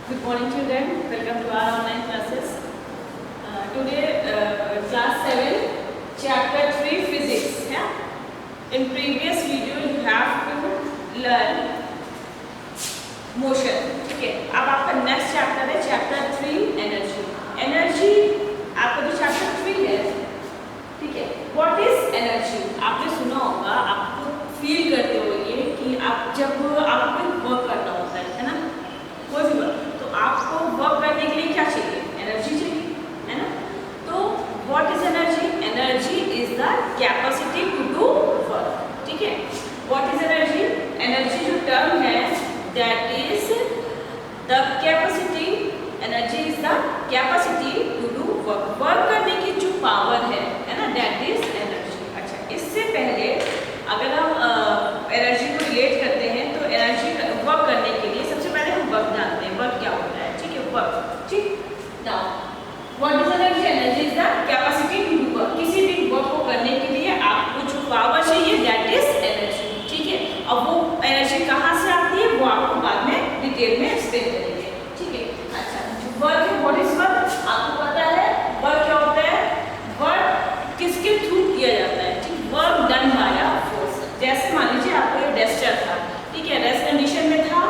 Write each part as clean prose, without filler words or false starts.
Good morning, children. Welcome to our online classes. Today, class 7, chapter 3, physics. Yeah? In previous video, you have to learn motion. Okay. अब आपका next chapter है chapter 3, energy. Energy आपका जो chapter 3 है, ठीक है? What is energy? आपने सुना होगा, आपको feel करते होंगे कि आप जब आपको work करना होता है ना? कोई भी वर्क, तो आपको वर्क करने के लिए क्या चाहिए? एनर्जी चाहिए, है ना? तो what is energy? Energy is the capacity to do work, ठीक है? What is energy? एनर्जी जो टर्म है that is the capacity, energy is the capacity to do work, work करने की जो पावर है ना, दैट इज एनर्जी। अच्छा, इससे पहले अगर हम एनर्जी को रिलेट करते हैं तो एनर्जी वर्क करने के लिए सबसे पहले हम वर्क जानते हैं, वर्क क्या होता है, ठीक है? वर्क, ठीक। Now what is energy? Energy is the capacity to do work, किसी भी वर्क को करने के लिए आपको जो पावर चाहिए दैट इज एनर्जी, ठीक है? अब वो एनर्जी कहाँ से आती है वो आपको बाद में डिटेल में एक्सप्लेन करेंगे, ठीक है? अच्छा, जो वर्क है, व्हाट इज वर्क? आपको पता है वर्क क्या होता है? वर्क किसके थ्रू किया जाता है? ठीक, work done by a force. जैसे मान लीजिए आपको ये डस्टर था, ठीक है, रेस्ट कंडीशन में था,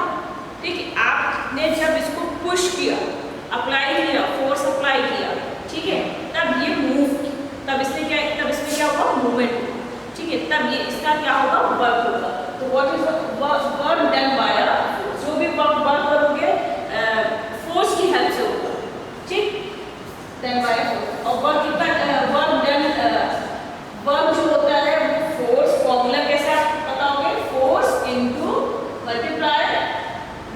ठीक है? आपने जब इसको पुश किया, अप्लाई किया, फोर्स अप्लाई किया, ठीक है, तब ये मूव, तब इसमें क्या होगा? मूवमेंट, ठीक है? तब ये इसका क्या होगा? वर्क होगा। तो what is work done by a force? जो भी वर्क करोगे फोर्स की हेल्प से होगा, ठीक? Done by a force. और वर्क जो होता है वो फोर्स, फॉर्मूला कैसा पता होगा? Force into multiply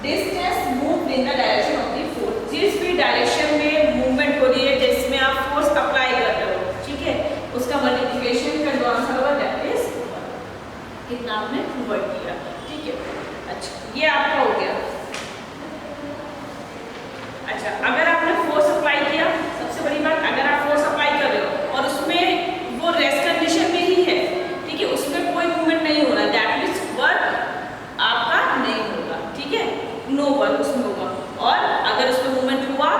distance move in the direction of the force. जिस भी डायरेक्शन में मूवमेंट हो रही है जिसमें आप फोर्स अप्लाई कर रहे हो, ठीक है, उसका मल्टीप्लिकेशन का जो आंसर होगा दैट इज कितना आपने वर्क किया, ठीक है? अच्छा, ये आपका हो गया। अच्छा, अगर आपने फोर्स अप्लाई किया, सबसे बड़ी बात, अगर आप फोर्स अप्लाई कर रहे हो और उसमें वो रेस्ट कंडीशन में ही है, ठीक है, उसमें कोई मूवमेंट नहीं हो रहा, दैट मींस वर्क आपका नहीं होगा, ठीक है? नो वर्क उसमें होगा। और अगर उसमें मूवमेंट हुआ,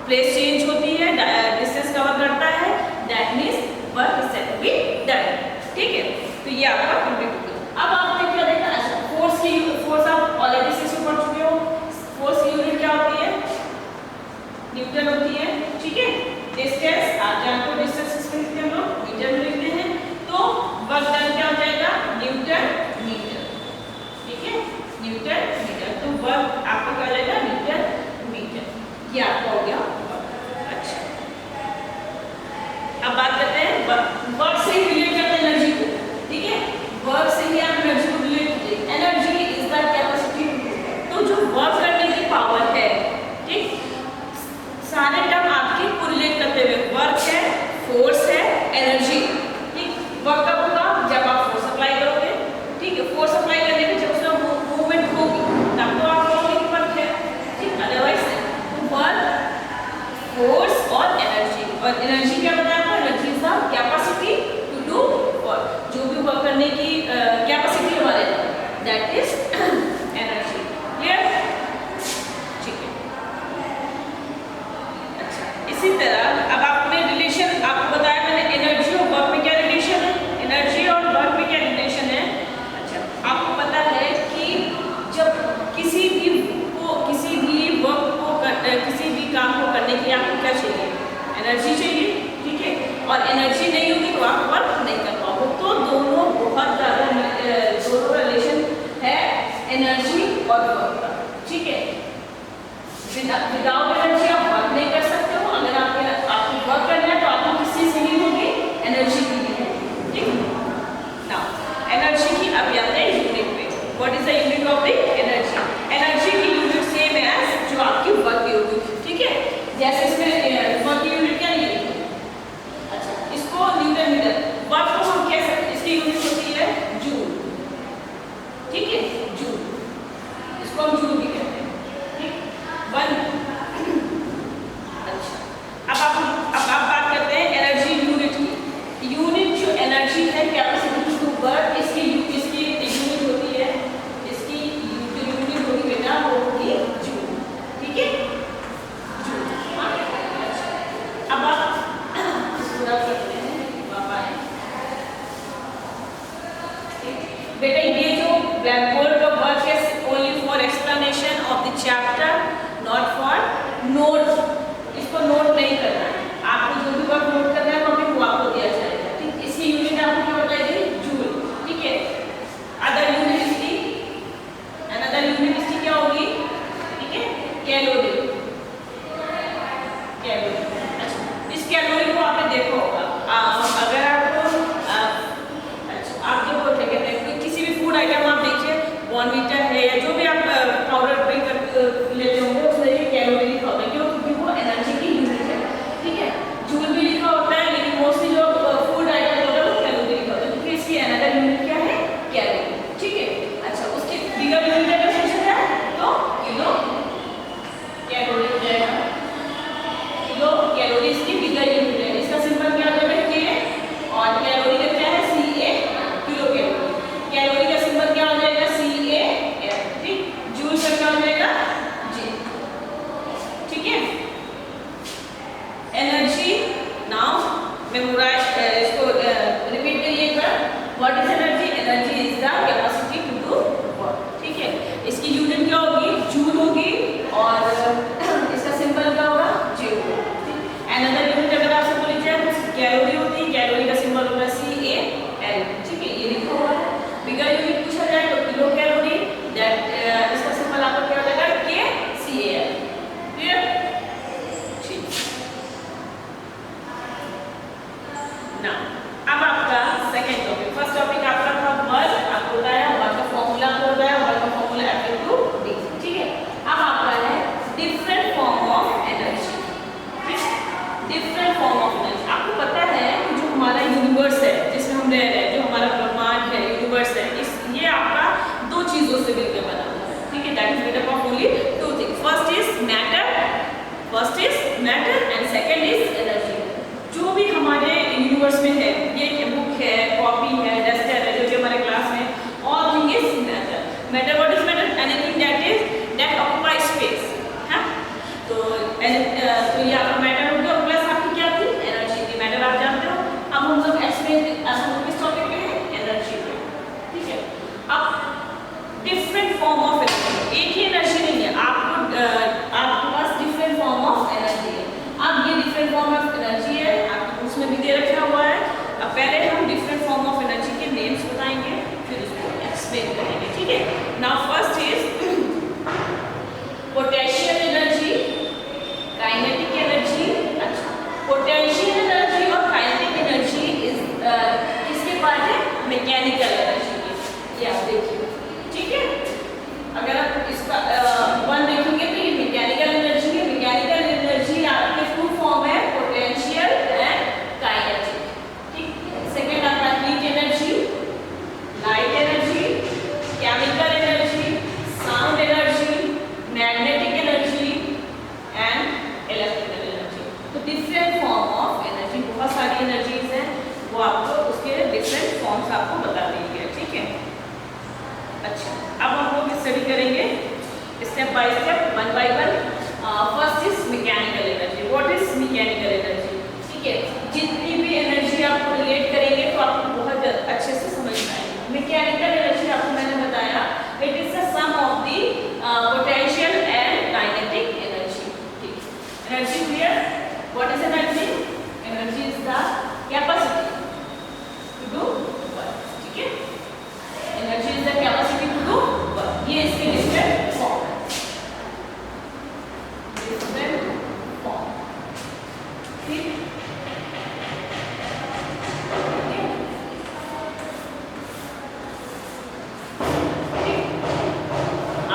प्लेस चेंज होती है, डिस्टेंस कवर करता है, that means work is said to be done, ठीक है? तो ये आपका कंप्लीट हो गया। अब आपने क्या देखा? अच्छा, फोर्स आप ऑलरेडी से पढ़ चुके हो। फोर्स की यूनिट क्या होती है? न्यूटन होती है, ठीक है? डिस्टेंस आप जानते हो, डिस्टेंस किसमें लिखते हैं हम लोग? मीटर में लिखते हैं। तो वर्क डन क्या हो जाएगा? न्यूटन मीटर, ठीक है? Newton metre. तो वर्क आपका क्या हो जाएगा? Newton metre. ये आपका हो गया वर्क। अच्छा, अब बात करते हैं वर्क से रिलेट करते हैं एनर्जी को, ठीक है? वर्क से ही आप एनर्जी को रिलेट कीजिए। एनर्जी इज द कैपेसिटी, तो जो वर्क करने की पावर है, ठीक, सारे टर्म आपकी को रिलेट करते हुए, वर्क है, फोर्स है, एनर्जी, ठीक? वर्क कब होगा? जब आप फोर्स अप्लाई करोगे, ठीक है? फोर्स अप्लाई करने में जब उसमें मूवमेंट होगी तब तो आप कहोगे कि वर्क है, ठीक? अदरवाइज वर्क, फोर्स और एनर्जी। और एनर्जी क्या बताया आपको? Energy is the capacity to do work, जो भी वर्क करने की कैपेसिटी हमारे दैट इज एनर्जी। क्लियर? ठीक है। अच्छा, इसी तरह अब आपने रिलेशन आपको बताया मैंने, एनर्जी और वर्क में क्या रिलेशन है, एनर्जी और वर्क में क्या रिलेशन है। अच्छा, आपको पता है कि जब किसी भी वर्क को किसी भी काम को करने के लिए आपको क्या चाहिए? एनर्जी चाहिए, ठीक है? और एनर्जी नहीं होगी तो आप वर्क नहीं कर पाओगे। तो दोनों बहुत ज़्यादा दोनों रिलेशन है एनर्जी और वर्क का, ठीक है? विदाउट एनर्जी आप वर्क नहीं कर सकते हो। अगर आपको वर्क करना है तो आपको किससे से नीड होगी? एनर्जी की नीड होगी, ठीक? नाउ एनर्जी की अब आते हैं यूनिट पे। What is the unit of the energy? Energy की यूनिट सेम एज जो आपकी वर्क की होगी, ठीक है? जैसे इसमें वर्क की यूनिट क्या लिखी? अच्छा, इसको न्यूटन मीटर, वर्क को हम कह सकते हैं इसकी यूनिट होती है जूल, ठीक है? जूल, इसको हम जूल भी कहते हैं, ठीक? वन। अच्छा, अब आप बात करते हैं एनर्जी यूनिट की। यूनिट जो एनर्जी है, कैपेसिटी टू वर्क, इसकी यूनिट होती है, इसकी यूनिट कैलोरी होती है, कैलोरी का सिंबल होता है CAL, ठीक है, ये लिखा हुआ है। बिगर यूनिट पूछा जाए तो किलो कैलोरी, दैट इसका सिंबल आपका क्या हो जाएगा KCAL। क्लियर? ठीक। ना अब आपका सेकंड टॉपिक, फर्स्ट टॉपिक आपका था वर्क, आपको बताया वर्क का फॉर्मूला, आपको बताया वर्क का फॉर्मूला F/D, ठीक है। अब आपका है different form of energy, different form of energy. आपको पता है कि जो हमारा यूनिवर्स है जिसमें हम रह रहे हैं, जो हमारा ब्रह्मांड है, यूनिवर्स है, इस ये आपका दो चीजों से मिलकर बना हुआ है, ठीक है। That is made up of only two things, first is matter and second is energy. जो भी हमारे यूनिवर्स में है, ये बुक है, कॉपी है, डस्टर है, जो भी हमारे क्लास में, all thing is matter. Matter what is matter? Anything that occupy space, है। तो ये आपका मैटर हो गया, प्लस आपकी क्या थी? एनर्जी थी। मैटर आप जानते हो। अब हम लोग एक्सप्लेन किस टॉपिक पे हैं? एनर्जी पे, ठीक है। अब डिफरेंट फॉर्म ऑफ एनर्जी, एक ही एनर्जी नहीं है, आपके पास डिफरेंट फॉर्म ऑफ एनर्जी है। अब ये डिफरेंट फॉर्म ऑफ एनर्जी है, आपको उसमें भी दे रखा हुआ है। अब पहले हम डिफरेंट फॉर्म ऑफ एनर्जी के नेम्स बताएंगे, फिर उसको एक्सप्लेन करेंगे, ठीक है। Now first is potential energy, kinetic energy. अच्छा, पोटेंशियल एनर्जी और काइनेटिक एनर्जी इज किसके पार्ट है? मैकेनिकल एनर्जी के। ये आप देखिए, ठीक है। अगर आप इसका वन देखेंगे तो ये मैकेनिकल एनर्जी है। मैकेनिकल एनर्जी आपके टू फॉर्म है, पोटेंशियल एंड काइनेटिक, ठीक। सेकंड आपका heat energy, light energy, chemical energy, sound energy, magnetic energy and electrical energy. तो डिफरेंट फॉर्म ऑफ एनर्जी, बहुत सारी एनर्जीज हैं, वो आपको उसके डिफरेंट फॉर्म्स आपको बता देंगे, ठीक है। अच्छा, अब हम लोग स्टडी करेंगे step by step, one by one. First is mechanical energy. What is mechanical energy? ठीक है, जितनी भी एनर्जी आपको रिलेट करेंगे तो आपको बहुत अच्छे से समझ में आएगी। मैकेनिकल एनर्जी आपको मैंने बताया, it is the sum of the potential and kinetic energy, ठीक। Energy clear? What is energy? Energy is the capacity to do work, ठीक है। Energy is the capacity to do work. ये इसके different form है, different form, ठीक।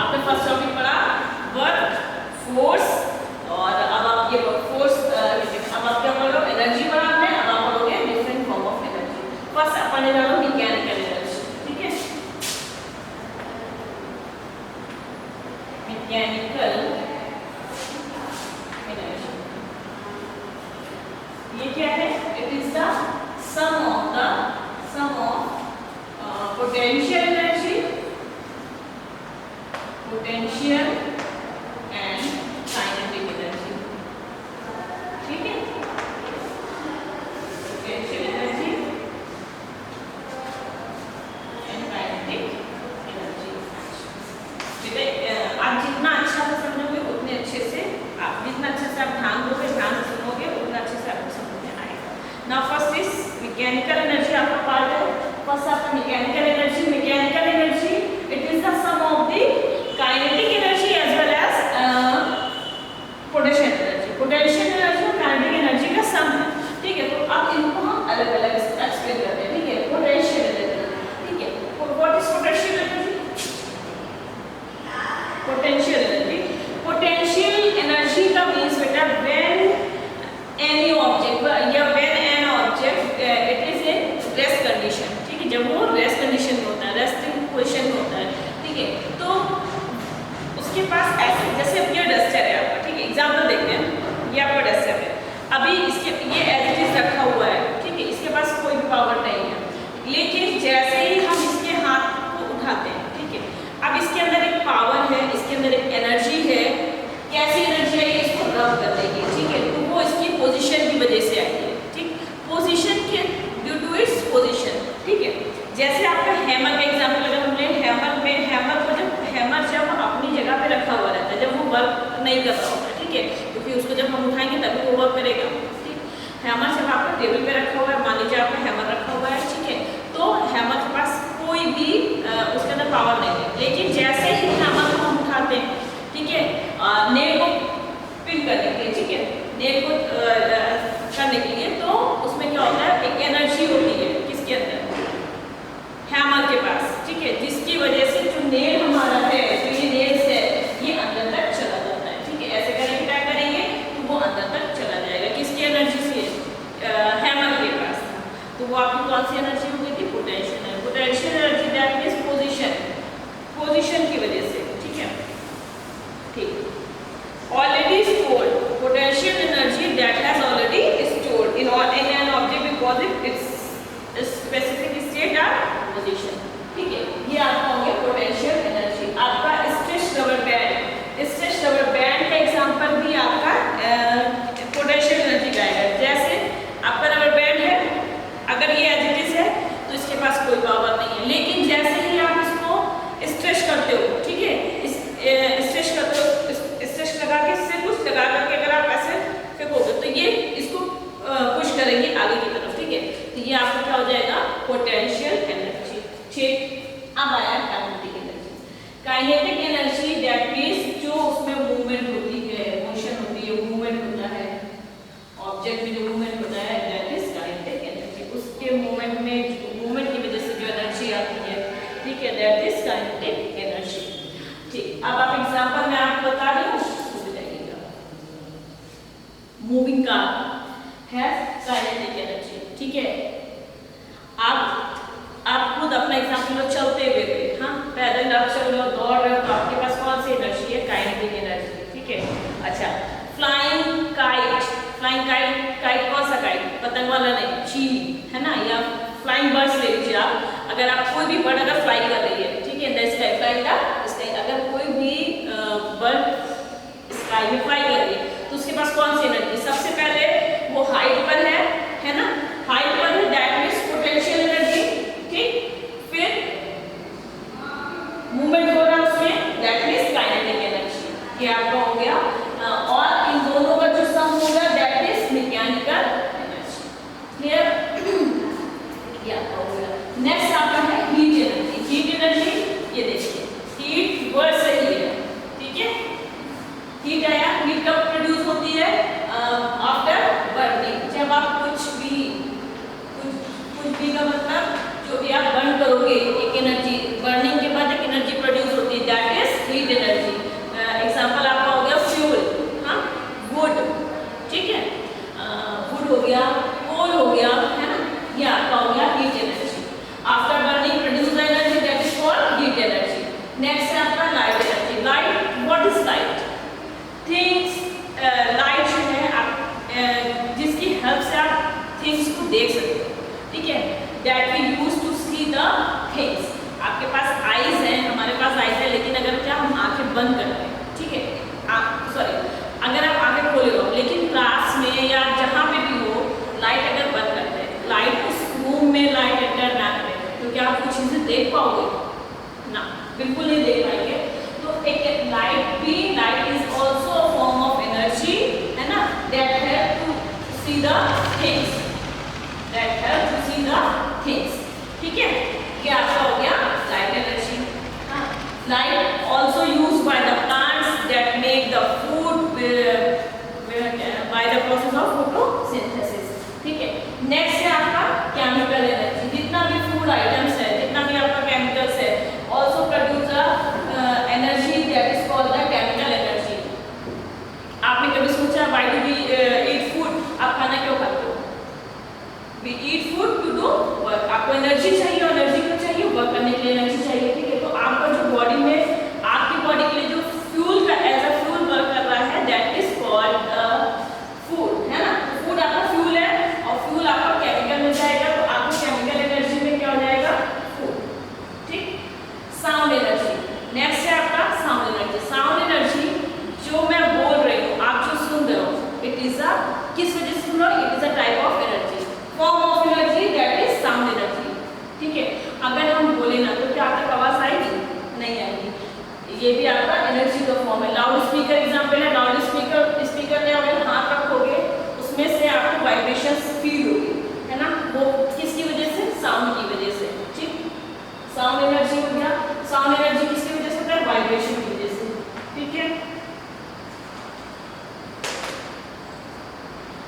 आपने first topic पढ़ा work, force, और अब आप ये फोर्स, अब आप क्या पढ़ रहे हो? एनर्जी पढ़ा आपने, अब आप पढ़ोगे different form of energy. First आप पढ़ने जा रहे हो मैकेनिकल एनर्जी, ठीक है। मैकेनिकल एनर्जी ये क्या है? It is the sum of potential energy, potential and kinetic energy, ठीक है। Potential energy and kinetic energy. आप जितना अच्छा से समझोगे उतने अच्छे से, आप जितना अच्छे से आप ध्यान दोगे, ध्यान से सुनोगे, उतना अच्छे से आपको समझ में आएगा। Now first is mechanical energy, आपका पार्ट है। फर्स्ट आपका mechanical energy. Mechanical energy it is the sum of the kinetic energy as well as potential energy. Potential energy और काइनेटिक एनर्जी का सम है, ठीक है। तो अब इनको हम अलग अलग एक्सप्लेन करते हैं, ठीक है। पोटेंशियल एनर्जी, ठीक है। What is potential energy? Potential energy, potential energy का मींस बेटा व्हेन एनी ऑब्जेक्ट या when an object it is in rest condition, ठीक है। जब वो रेस्ट कंडीशन में होता है, रेस्टिंग पोजीशन में होता है, ठीक है, तो उसके पास ऐसे, जैसे अब ये डस्टर है आपका, ठीक है। एग्जांपल देखते हैं, ये आपका डस्टर है, अभी इसके ये एज इट इज रखा हुआ है, ठीक है। इसके पास कोई भी पावर नहीं है, लेकिन जैसे ही हम इसके हाथ को उठाते हैं, ठीक है, अब इसके अंदर एक पावर है, इसके अंदर एक एनर्जी है। कैसी एनर्जी है? इसको रब कर देगी, ठीक है। तो वो इसकी पोजीशन की वजह से आई है, ठीक। पोजीशन के ड्यू टू इट्स पोजीशन, ठीक है। जैसे आपका हैमर का एग्जांपल अगर हम लें, हैमर को जब अपनी जगह पे रखा हुआ रहता है, जब वो वर्क नहीं कर रहा होता, ठीक है, क्योंकि उसको जब हम उठाएंगे तभी वो वर्क करेगा, ठीक। हैमर जब आपका टेबल पे रखा हुआ है, मान लीजिए आपका हैमर रखा हुआ है, ठीक है, तो हैमर के पास कोई भी उसके अंदर पावर नहीं है, लेकिन जैसे ही हैमर को हम उठाते हैं, ठीक है, नेल को पिन करने के लिए, ठीक है, नेल को करने के लिए, तो उसमें क्या होता है, एक एनर्जी होती है किसके अंदर, हैमर के पास, ठीक है, जिसकी वजह से जो नेल हमारा है, जो ये नेल्स है, ये अंदर तक चला जाता है, ठीक है, ऐसे करके क्या करेंगे तो वो अंदर तक चला जाएगा, किसकी एनर्जी से, हैमर के पास। तो वो आपकी कौन सी एनर्जी हो गई थी, potential, potential energy that means position की वजह से, ठीक है, ठीक। Already stored, potential energy that has already stored in an object because it's specific state और पोजीशन, ठीक है, ये आपका हो गया पोटेंशियल एनर्जी। आपका स्ट्रेच रबर बैंड का एग्जांपल भी आपका पोटेंशियल एनर्जी का है। जैसे आपका रबर बैंड है, अगर ये एज इट इज है तो इसके पास कोई पावर नहीं है, लेकिन जैसे ही आप इसको स्ट्रेच करते हो, ठीक है, स्ट्रेच करते हो, स्ट्रेच लगा के इससे कुछ लगा करके अगर आप ऐसे फेंकोगे तो ये इसको पुश करेंगे आगे की तरफ, ठीक है, तो ये आपका क्या हो जाएगा, पोटेंशियल एनर्जी, ठीक। अब आया kinetic energy. Kinetic energy that means जो उसमें मूवमेंट होती है, मोशन होती है, मूवमेंट होता है, ऑब्जेक्ट में जो मूवमेंट होता है दैट इज काइनेटिक एनर्जी, उसके मूवमेंट में मूवमेंट की वजह से जो एनर्जी आती है, ठीक है, दैट इज काइनेटिक एनर्जी, ठीक। अब आप एग्जांपल में आपको बता रही हूँ, समझ जाइएगा। Moving car has kinetic energy, ठीक है, आप खुद अपना एग्जांपल लो, चलते हुए भी, हाँ, पैदल आप चल रहे हो, दौड़ रहे हो, तो आपके पास कौन सी एनर्जी है, काइनेटिक एनर्जी, ठीक है। अच्छा, फ्लाइंग काइट कौन सा काइट, पतंग वाला नहीं, चील है ना, या फ्लाइंग बर्ड्स ले लीजिए आप, अगर आप कोई भी बर्ड अगर फ्लाई कर रही है, ठीक है, the sky, flying the sky, अगर कोई भी बर्ड स्काई में फ्लाई कर रही है तो उसके पास कौन सी एनर्जी, सबसे पहले वो हाइट पर है ना, हाइट पर है, दैट मींस पोटेंशियल एनर्जी, ठीक, फिर मूवमेंट हो रहा है उसमें, दैट मींस काइनेटिक एनर्जी, ये आपका हो गया, और इन दोनों का जो सम होगा that is mechanical energy, clear, ये आपका हो गया। नेक्स्ट आपका है हीट एनर्जी। हीट एनर्जी, ये देखिए, हीट वर्ड सही है, ठीक है, हीट आया, हीट कब प्रोड्यूस होती है, आफ्टर बर्निंग, जब आप कुछ भी का मतलब जो भी आप बर्न करोगे, एक एनर्जी, बर्निंग के बाद एक एनर्जी प्रोड्यूस होती है, that is heat energy. Example आपका हो गया फ्यूल, हाँ, वुड, ठीक है, वुड हो गया, कोल हो गया, है ना, ये आपका हो गया heat energy. After burning produce energy, that is called heat energy. Next है आपका light energy. Light, what is light, things, light जो है आप जिसकी हेल्प से आप थिंग्स को देख सकते हो, ठीक है, that we use to see the things. आपके पास आईज हैं, हमारे पास आईज है, लेकिन अगर क्या हम आंखें बंद करते हैं, ठीक है, आप सॉरी, अगर आप आंखें खोले हो, लेकिन क्लास में या जहाँ पे भी हो, लाइट अगर बंद करते हैं, लाइट उस रूम में लाइट एंटर ना करे, तो क्या आप कुछ चीजें देख पाओगे ना, बिल्कुल नहीं देख पाएंगे। तो एक लाइट भी, light is also a form of energy, है ना, that help to see the things, that help to see the things, ठीक है, ये आपका हो गया light energy. Light also used by the plants that make the food by the process of photosynthesis, ठीक है। नेक्स्ट है आपका केमिकल एनर्जी। जितना भी फूड आइटम्स है, जितना भी आपका केमिकल्स है, also produce a energy that is called the chemical energy। आपने कभी सोचा why do we eat food, आप खाना क्यों खाते हो,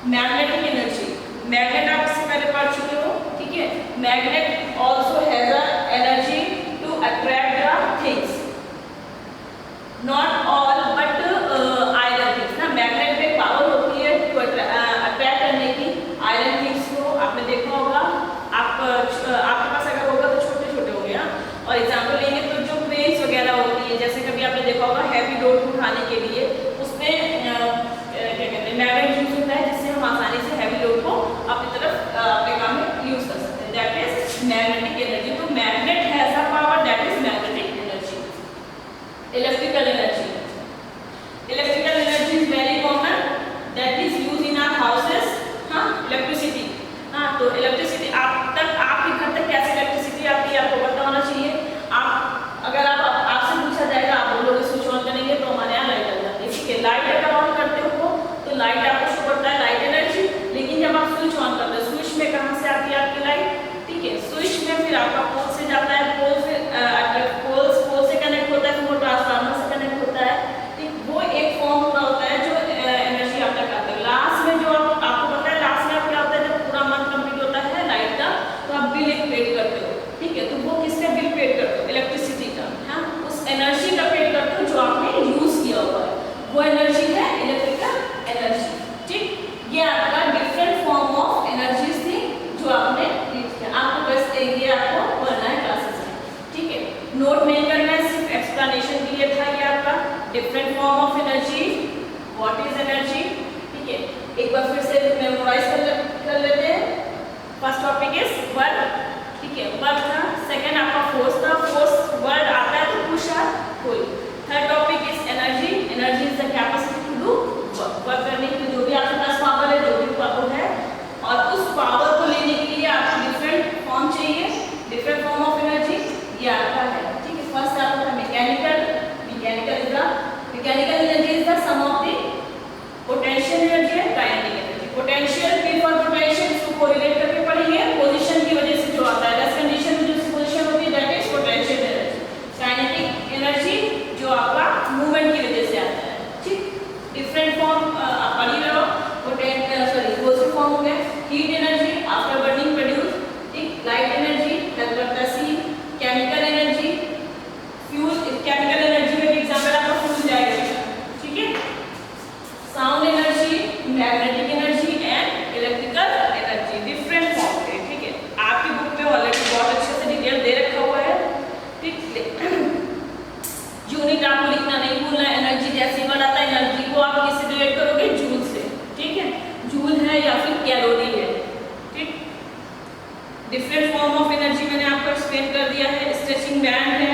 मैग्नेटिक एनर्जी, मैग्नेट आप इससे पहले पढ़ चुके हो, ठीक है। Magnet also has a energy to attract the things, not all but iron things ना, मैग्नेट में पावर होती है टू अट्रैक्ट करने की आयरन थिंग्स को। आपने देखा होगा, आपके पास अगर होगा तो छोटे छोटे होंगे। और एग्जाम्पल लेंगे तो जो क्रेन्स वगैरह होती है, जैसे कभी आपने देखा होगा हैवी लोड उठाने के लिए उसमें क्या कहते हैं मैग्नेट यूज होता है, जिससे हम आसानी से हैवी लोड को अपनी तरफ अपने काम में यूज कर सकते हैं। That is magnetic energy. तो magnet has a power, that is magnetic energy. Electrical energy, electrical energy is very common, that is use in our houses. हाँ, इलेक्ट्रिसिटी, हाँ, तो इलेक्ट्रिसिटी आपके घर तक कैसे इलेक्ट्रिसिटी आती है आपको पता होना चाहिए। अगर आपसे पूछा जाएगा, आप बोलोगे स्विच ऑन करेंगे तो हमारे यहाँ लाइट जल जाती है, ठीक है। लाइट अगर ऑन करते हो तो लाइट आपको शो करता है लाइट एनर्जी, लेकिन जब आप स्विच ऑन करते हो, स्विच में कहाँ से आती है आपकी लाइट, ठीक है। स्विच में फिर आपका पोल से जाता है, पोल से कनेक्ट होता है, फिर वो ट्रांसफार्मर से कनेक्ट होता है, ठीक। वो एक फॉर्म पूरा होता है जो एनर्जी आप तक आता है। लास्ट में जो आपको पता है, लास्ट में क्या होता है, जब पूरा मंथ कंप्लीट होता है लाइट का, तो आप बिल एक पेड करते हो, ठीक है। तो वो किसका बिल पेड करते हो, इलेक्ट्रिसिटी का, हाँ, उस एनर्जी का पेड करते हो जो आपने यूज किया हुआ है, वो एनर्जी है इलेक्ट्रिकल एनर्जी, ठीक। ये आपका डिफरेंट फॉर्म ऑफ एनर्जीज थी जो आपने यूज किया। आपको बस ये आपको पढ़ना है क्लासेस में, ठीक है। नोट नहीं करना है, सिर्फ एक्सप्लेनेशन के लिए था ये आपका different form of energy, what is energy, ठीक है। एक बार फिर से मेमोराइज कर लेते हैं। फर्स्ट टॉपिक इज वर्क, ठीक है, वर्क था। सेकंड आपका फोर्स था, फोर्स वर्ड आता है तो push or pull. Third topic is energy, energy is the capacity to do work करने की जो भी आपके पास पावर है, जो भी पावर है, और उस पावर को लेने के लिए आपको डिफरेंट फॉर्म चाहिए, डिफरेंट फॉर्म ऑफ एनर्जी ये आता है, ठीक है। फर्स्ट आपका mechanical, mechanical energy is the sum of the potential energy and kinetic energy. Potential P for potential, इसको कोरिलेट करके पढ़ेंगे, पोजीशन की वजह से जो आता है, रेस्ट कंडीशन में जो पोजीशन होती है that is potential energy. Kinetic energy जो आपका मूवमेंट की वजह से आता है, ठीक। डिफरेंट फॉर्म आप पढ़ ही रहे हो, एक्सप्लोसिव फॉर्म हो गया, heat energy after burning produce, ठीक। लाइट एनर्जी हेल्प करता है see, chemical energy fuel, chemical energy में एग्जांपल आपका फ्यूल जाएगा, ठीक है। Sound energy, magnetic energy and electrical energy, different form है, ठीक है। आपकी बुक में ऑलरेडी बहुत अच्छे से डिटेल दे रखा हुआ है, ठीक। यूनिट आपको लिखना नहीं भूलना है। एनर्जी जैसे वर्ड आता है, एनर्जी को आप किससे रिलेट करोगे, जूल से, ठीक है। जूल है या फिर कैलोरी है, ठीक। डिफरेंट फॉर्म ऑफ एनर्जी मैंने आपको एक्सप्लेन कर दिया है। स्ट्रेचिंग बैंड है,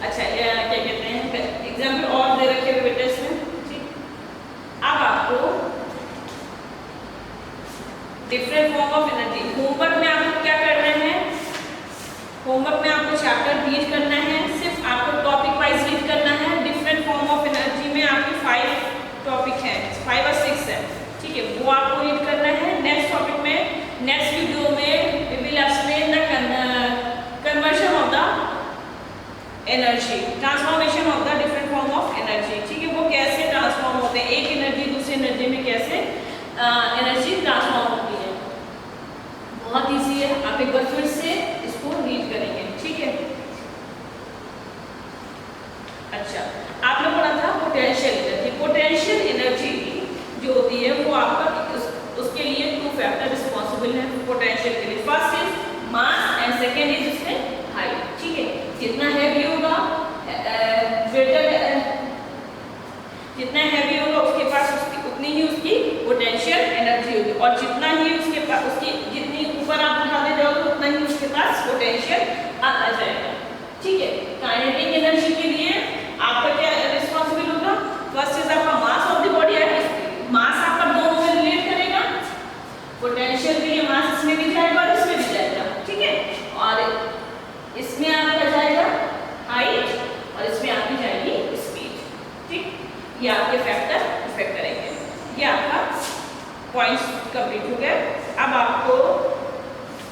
अच्छा क्या कहते हैं, एग्जाम्पल और दे रखे हुए टेस्ट में, ठीक। अब आपको different form of energy, homework में आपको क्या करना है, होमवर्क में आपको चैप्टर रीड करना है, सिर्फ आपको टॉपिक वाइज रीड करना है। डिफरेंट फॉर्म ऑफ एनर्जी में आपके 5 टॉपिक हैं, 5 और 6 है, ठीक है, वो आपको रीड करना है। नेक्स्ट टॉपिक में, नेक्स्ट वीडियो में we will explain the conversion of the energy, transformation of the different form of energy, ठीक है। वो कैसे ट्रांसफॉर्म होते हैं, एक एनर्जी दूसरी एनर्जी में कैसे एनर्जी ट्रांसफॉर्म होती है, बहुत ईजी है। आप एक बार फिर से इसको रीड करेंगे, ठीक है। अच्छा, आपने पढ़ा था पोटेंशियल एनर्जी। पोटेंशियल एनर्जी जो होती है वो आपका उसके लिए 2 फैक्टर रिस्पॉन्सिबल है पोटेंशियल के लिए। First is mass and second is उसमें हाइट, ठीक है। जितना हैवी होगा जितना हैवी होगा उसके पास उतनी ही उसकी पोटेंशियल एनर्जी होगी, और जितना ही उसके पास उसकी जितनी ऊपर आप उठाते जाओगे उतना ही उसके पास पोटेंशियल आता जाएगा, ठीक है। काइनेटिक एनर्जी के लिए आपका क्या रिस्पॉन्सिबल होगा, फर्स्ट इज आपका mass of the body and speed. Mass आपका दोनों में रिलेट करेगा, पोटेंशियल के लिए मास इसमें भी जाएगा और इसमें भी जाएगा, ठीक है। और इसमें आपका जाएगा हाइट और इसमें आपकी जाएगी स्पीड, ठीक। ये आपके फैक्टर इफेक्ट करेंगे। ये आपका पॉइंट्स कंप्लीट हो गए। अब आपको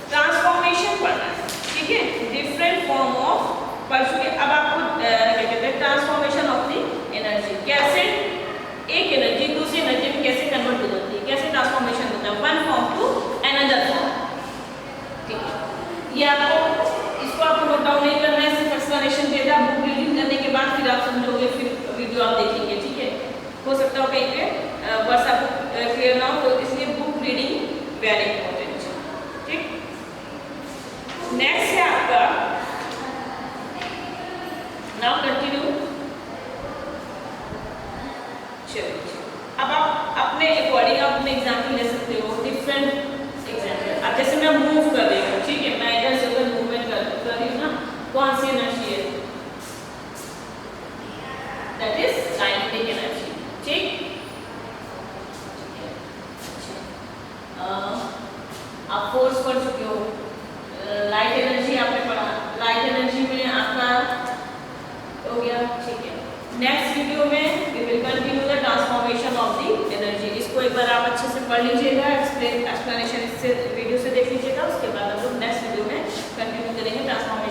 ट्रांसफॉर्मेशन पढ़ना है, ठीक है। डिफरेंट फॉर्म ऑफ पढ़ चुके। अब आपको क्या कहते हैं, ट्रांसफॉर्मेशन ऑफ द एनर्जी, कैसे एक एनर्जी दूसरी एनर्जी में कैसे कन्वर्ट हो जाती है, कैसे ट्रांसफॉर्मेशन होता है, one form to another form. ठीक है, ये आपको, इसको आपको नोट डाउन नहीं करना है, सिर्फ एक्सप्लेनेशन देगा। बुक रीडिंग करने के बाद फिर आप समझोगे, फिर वीडियो आप देखेंगे। ठीक है, हो सकता हो कहीं पे वर्ड्स आपको क्लियर ना हो, तो इसलिए बुक रीडिंग वेरी इंपॉर्टेंट। ठीक, नेक्स्ट है आपका, नाउ कंटिन्यू। चलिए, अब आप अपने अकॉर्डिंग आप अपने एग्जाम्पल ले सकते हो, डिफरेंट एग्जाम्पल। अब जैसे मैं मूव कर रही हूँ, ठीक है, मैं इधर से उधर मूवमेंट कर रही हूँ ना, कौन सी एनर्जी है, दैट इज काइनेटिक एनर्जी। ठीक, आप फोर्स कर चुके हो, लाइट एनर्जी आपने पढ़ा, लाइट एनर्जी में आपका हो गया। ठीक है, नेक्स्ट वीडियो में we will continue the transformation of the energy. इसको एक बार आप अच्छे से पढ़ लीजिएगा, एक्सप्लेनेशन इससे वीडियो से देख लीजिएगा, उसके बाद हम लोग नेक्स्ट वीडियो में कंटिन्यू करेंगे ट्रांसफॉर्मेशन